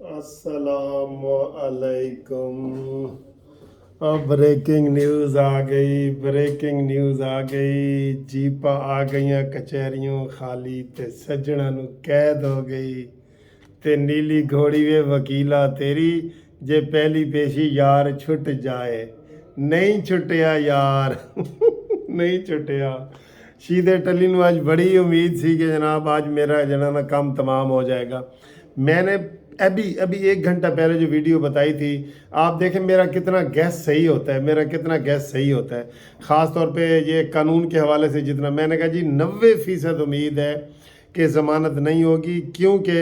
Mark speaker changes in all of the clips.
Speaker 1: अस्सलामु अलैकुम। अब ब्रेकिंग न्यूज़ आ गई, ब्रेकिंग न्यूज़ आ गई। जीपा आ गईਆਂ ਕਚਹਿਰੀਆਂ ਖਾਲੀ ਤੇ ਸੱਜਣਾ ਨੂੰ ਕੈਦ ਹੋ ਗਈ ਤੇ ਨੀਲੀ ਘੋੜੀ ਵੇ ਵਕੀਲਾ ਤੇਰੀ ਜੇ ਪਹਿਲੀ ਪੇਸ਼ੀ ਯਾਰ ਛੁੱਟ ਜਾਏ। ਨਹੀਂ ਛੁੱਟਿਆ ਯਾਰ ਨਹੀਂ ਛੁੱਟਿਆ। शीदे टली ਨੂੰ आज बड़ी उम्मीद थी कि जनाब आज मेरा जना काम तमाम हो जाएगा। मैंने अभी अभी 1 घंटा पहले जो वीडियो बताई थी, आप देखें मेरा कितना गैस सही होता है, मेरा कितना गैस सही होता है। ख़ास तौर पे ये कानून के हवाले से जितना मैंने कहा जी 90% उम्मीद है कि ज़मानत नहीं होगी, क्योंकि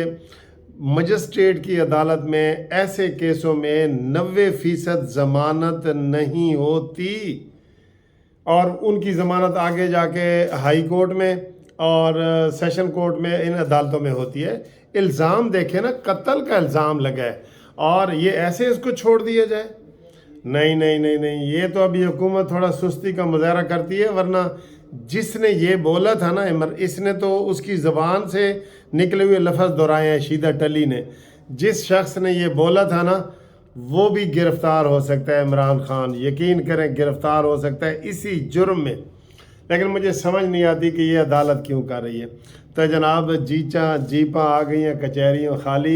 Speaker 1: मजिस्ट्रेट की अदालत में ऐसे केसों में 90% ज़मानत नहीं होती और उनकी ज़मानत आगे जाके हाई कोर्ट में और सेशन कोर्ट में इन अदालतों में होती है। इल्ज़ाम देखें ना, कत्ल का इल्ज़ाम लगा है और ये ऐसे इसको छोड़ दिया जाए। नहीं नहीं नहीं नहीं, ये तो अभी हुकूमत थोड़ा सुस्ती का मुजाहरा करती है, वरना जिसने ये बोला था ना इसने तो उसकी ज़बान से निकले हुए लफ्ज़ दोहराए हैं। शीदा टली ने, जिस शख्स ने ये बोला था ना, वो भी गिरफ़्तार हो सकता है। इमरान खान यकीन करें गिरफ़्तार हो सकता है इसी जुर्म में। लेकिन मुझे समझ नहीं आती कि ये अदालत क्यों कर रही है। तो जनाब जीपा आ गई हैं कचहरियों खाली।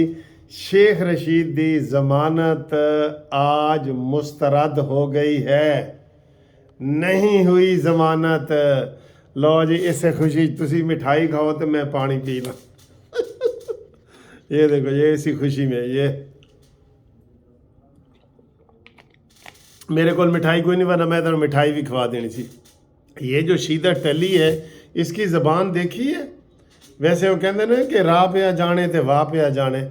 Speaker 1: शेख रशीद दी ज़मानत आज मुस्तरद हो गई है, नहीं हुई ज़मानत। लो जी, इससे खुशी तुसी मिठाई खाओ तो मैं पानी पी ला ये देखो, ये इसी खुशी में ये मेरे को मिठाई कोई नहीं, वरना मैं तो मिठाई भी खवा देनी थी। ये जो शीदा टली है, इसकी ज़बान देखी है। वैसे वो कहते ना कि राह पे आ जाने ते वाह पे आ जाने।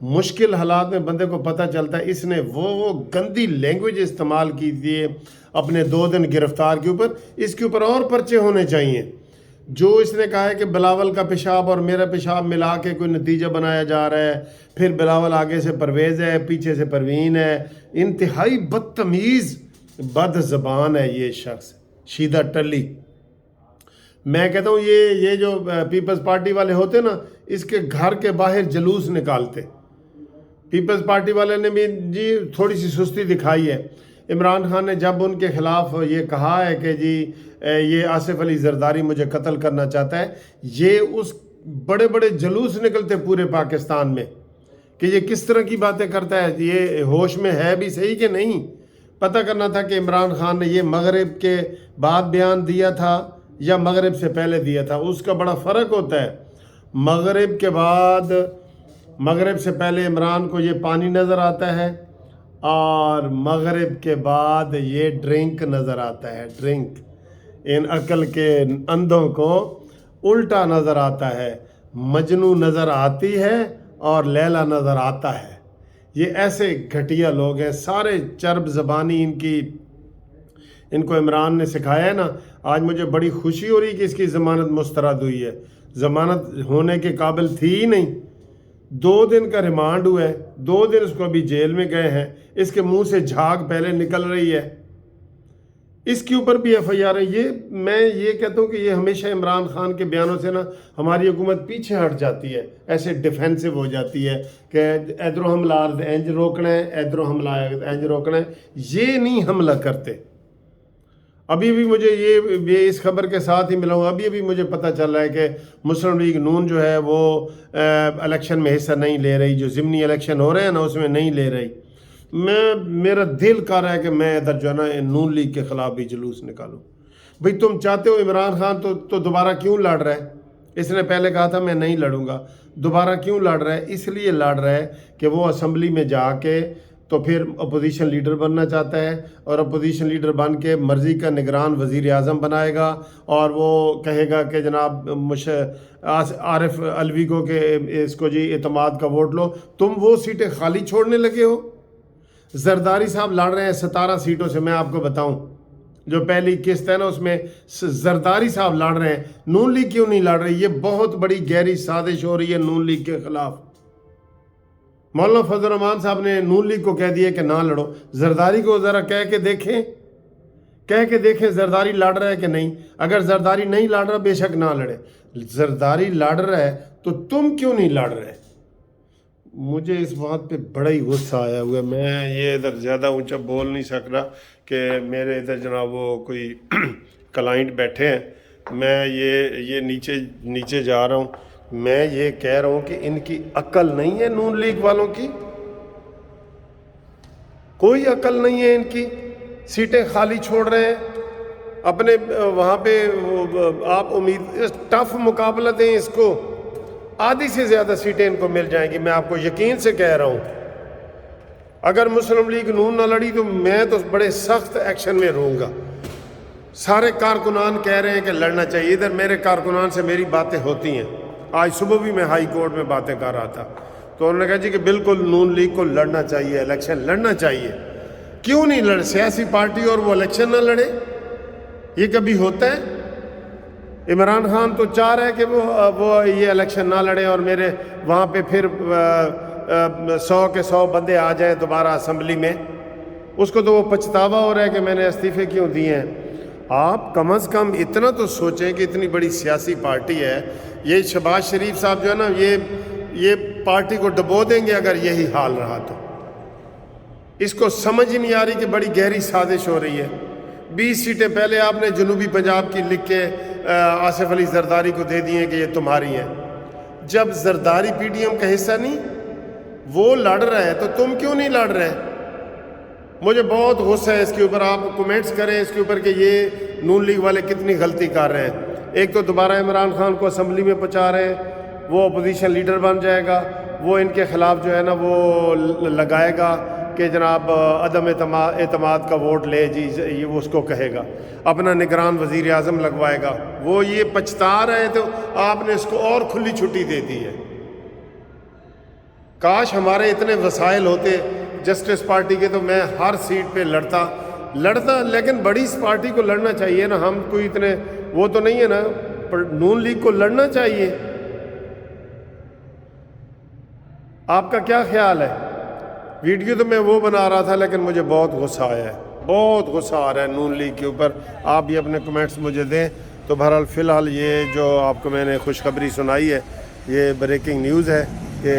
Speaker 1: मुश्किल हालात में बंदे को पता चलता है। इसने वो गंदी लैंग्वेज इस्तेमाल की थी अपने 2 दिन गिरफ्तार के ऊपर। इसके ऊपर और पर्चे होने चाहिए। जो इसने कहा है कि बिलावल का पेशाब और मेरा पेशाब मिला के कोई नतीजा बनाया जा रहा है, फिर बिलावल आगे से परवेज़ है, पीछे से परवीन है। इंतहाई बदतमीज़ बद ज़बान है ये शख्स शीदा टली। मैं कहता हूँ ये जो पीपल्स पार्टी वाले होते ना, इसके घर के बाहर जलूस निकालते। पीपल्स पार्टी वाले ने भी जी थोड़ी सी सुस्ती दिखाई है। इमरान खान ने जब उनके ख़िलाफ़ ये कहा है कि जी ये आसिफ अली ज़रदारी मुझे कत्ल करना चाहता है, ये उस बड़े बड़े जलूस निकलते पूरे पाकिस्तान में कि ये किस तरह की बातें करता है, ये होश में है भी सही कि नहीं। पता करना था कि इमरान खान ने ये मगरिब के बाद बयान दिया था या मगरिब से पहले दिया था। उसका बड़ा फ़र्क होता है। मगरिब के बाद, मगरिब से पहले इमरान को ये पानी नज़र आता है और मगरिब के बाद ये ड्रिंक नज़र आता है। ड्रिंक इन अक्ल के अंधों को उल्टा नज़र आता है। मजनू नज़र आती है और लैला नज़र आता है। ये ऐसे घटिया लोग हैं, सारे चर्ब ज़बानी इनको इमरान ने सिखाया है ना। आज मुझे बड़ी खुशी हो रही कि इसकी ज़मानत मुस्तरद हुई है। ज़मानत होने के काबिल थी ही नहीं। 2 दिन का रिमांड हुआ है, 2 दिन उसको अभी जेल में गए हैं। इसके मुंह से झाग पहले निकल रही है। इसके ऊपर भी FIR है। मैं ये कहता हूँ कि ये हमेशा इमरान खान के बयानों से ना हमारी हुकूमत पीछे हट जाती है, ऐसे डिफेंसिव हो जाती है कि इधरों हमला इंज रोकना है, इधरों हमला इंज रोकना है। ये नहीं हमला करते। अभी भी मुझे ये इस खबर के साथ ही मिला हूँ, अभी मुझे पता चल रहा है कि मुस्लिम लीग नून जो है वो इलेक्शन में हिस्सा नहीं ले रही। जो ज़िमनी इलेक्शन हो रहे हैं ना, उसमें नहीं ले रही। मेरा दिल कर रहा है कि मैं इधर जो है ना नून लीग के ख़िलाफ़ भी जुलूस निकालूं। भाई तुम चाहते हो इमरान खान तो दोबारा क्यों लड़ रहा है? इसने पहले कहा था मैं नहीं लड़ूंगा, दोबारा क्यों लड़ रहा है? इसलिए लड़ रहा है कि वो असम्बली में जाके तो फिर अपोजिशन लीडर बनना चाहता है और अपोजिशन लीडर बन के मर्ज़ी का निगरान वज़ीर आज़म बनाएगा और वो कहेगा कि जनाब आरिफ अलवी को कि इसको जी एतमाद का वोट लो। तुम वो सीटें खाली छोड़ने लगे हो। जरदारी साहब लड़ रहे हैं 17 सीटों से। मैं आपको बताऊं, जो पहली किस्त है ना उसमें जरदारी साहब लड़ रहे हैं। नून लीग क्यों नहीं लड़ रही? ये बहुत बड़ी गहरी साजिश हो रही है नून लीग के खिलाफ। मौलाना फजल रहमान साहब ने नून लीग को कह दिया कि ना लड़ो। जरदारी को ज़रा कह के देखें जरदारी लड़ रहा है कि नहीं। अगर जरदारी नहीं लड़ रहा, बेशक ना लड़े। जरदारी लड़ रहा है तो तुम क्यों नहीं लड़ रहे? مجھے اس بات پہ بڑا ہی غصہ آیا ہوا ہے. میں یہ ادھر زیادہ اونچا بول نہیں سک رہا کہ میرے ادھر جناب وہ کوئی کلائنٹ بیٹھے ہیں. میں یہ نیچے جا رہا ہوں. میں یہ کہہ رہا ہوں کہ ان کی عقل نہیں ہے نون لیگ والوں کی, کوئی عقل نہیں ہے ان کی. سیٹیں خالی چھوڑ رہے ہیں اپنے وہاں پہ. آپ امید ٹف مقابلہ دیں اس کو, آدھی سے زیادہ سیٹیں ان کو مل جائیں گی. میں آپ کو یقین سے کہہ رہا ہوں اگر مسلم لیگ نون نہ لڑی تو میں تو بڑے سخت ایکشن میں رہوں گا. سارے کارکنان کہہ رہے ہیں کہ لڑنا چاہیے. ادھر میرے کارکنان سے میری باتیں ہوتی ہیں. آج صبح بھی میں ہائی کورٹ میں باتیں کر رہا تھا تو انہوں نے کہا جی کہ بالکل نون لیگ کو لڑنا چاہیے, الیکشن لڑنا چاہیے. کیوں نہیں لڑ سیاسی پارٹی اور وہ الیکشن نہ لڑے؟ یہ کبھی ہوتا ہے؟ عمران خان تو چاہ رہا ہے کہ وہ یہ الیکشن نہ لڑیں اور میرے وہاں پہ پھر 100 کے 100 بندے آ جائیں دوبارہ اسمبلی میں. اس کو تو وہ پچھتاوا ہو رہا ہے کہ میں نے استعفے کیوں دیے ہیں. آپ کم از کم اتنا تو سوچیں کہ اتنی بڑی سیاسی پارٹی ہے. یہ شہباز شریف صاحب جو ہے نا یہ پارٹی کو ڈبو دیں گے اگر یہی حال رہا تو. اس کو سمجھ ہی نہیں آ رہی کہ بڑی گہری سازش ہو رہی ہے. 20 سیٹیں پہلے آپ نے جنوبی پنجاب کی لکھ کے آصف علی زرداری کو دے دی ہیں کہ یہ تمہاری ہیں. جب زرداری پی ڈی ایم کا حصہ نہیں, وہ لڑ رہا ہے تو تم کیوں نہیں لڑ رہے؟ مجھے بہت غصہ ہے اس کے اوپر. آپ کومنٹس کریں اس کے اوپر کہ یہ نون لیگ والے کتنی غلطی کر رہے ہیں. ایک تو دوبارہ عمران خان کو اسمبلی میں پہنچا رہے ہیں, وہ اپوزیشن لیڈر بن جائے گا, وہ ان کے خلاف جو ہے نا وہ لگائے گا کہ جناب عدم اعتماد کا ووٹ لے جی, یہ وہ اس کو کہے گا. اپنا نگران وزیر اعظم لگوائے گا. وہ یہ پچھتا رہے تو آپ نے اس کو اور کھلی چھٹی دے دی ہے. کاش ہمارے اتنے وسائل ہوتے جسٹس پارٹی کے تو میں ہر سیٹ پہ لڑتا, لیکن بڑی اس پارٹی کو لڑنا چاہیے نا. ہم کوئی اتنے وہ تو نہیں ہے نا, پر نون لیگ کو لڑنا چاہیے. آپ کا کیا خیال ہے؟ ویڈیو تو میں وہ بنا رہا تھا لیکن مجھے بہت غصہ آیا ہے, بہت غصہ آ رہا ہے نون لیگ کے اوپر. آپ بھی اپنے کمنٹس مجھے دیں. تو بہرحال فی الحال یہ جو آپ کو میں نے خوشخبری سنائی ہے یہ بریکنگ نیوز ہے کہ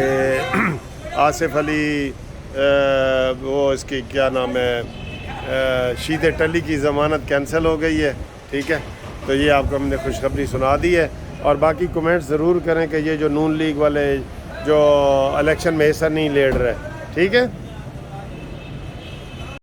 Speaker 1: آصف علی وہ اس کی کیا نام ہے شید ٹلی کی ضمانت کینسل ہو گئی ہے. ٹھیک ہے, تو یہ آپ کو ہم نے خوشخبری سنا دی ہے. اور باقی کمنٹس ضرور کریں کہ یہ جو نون لیگ والے جو الیکشن میں حصہ نہیں لے رہے. ٹھیک ہے.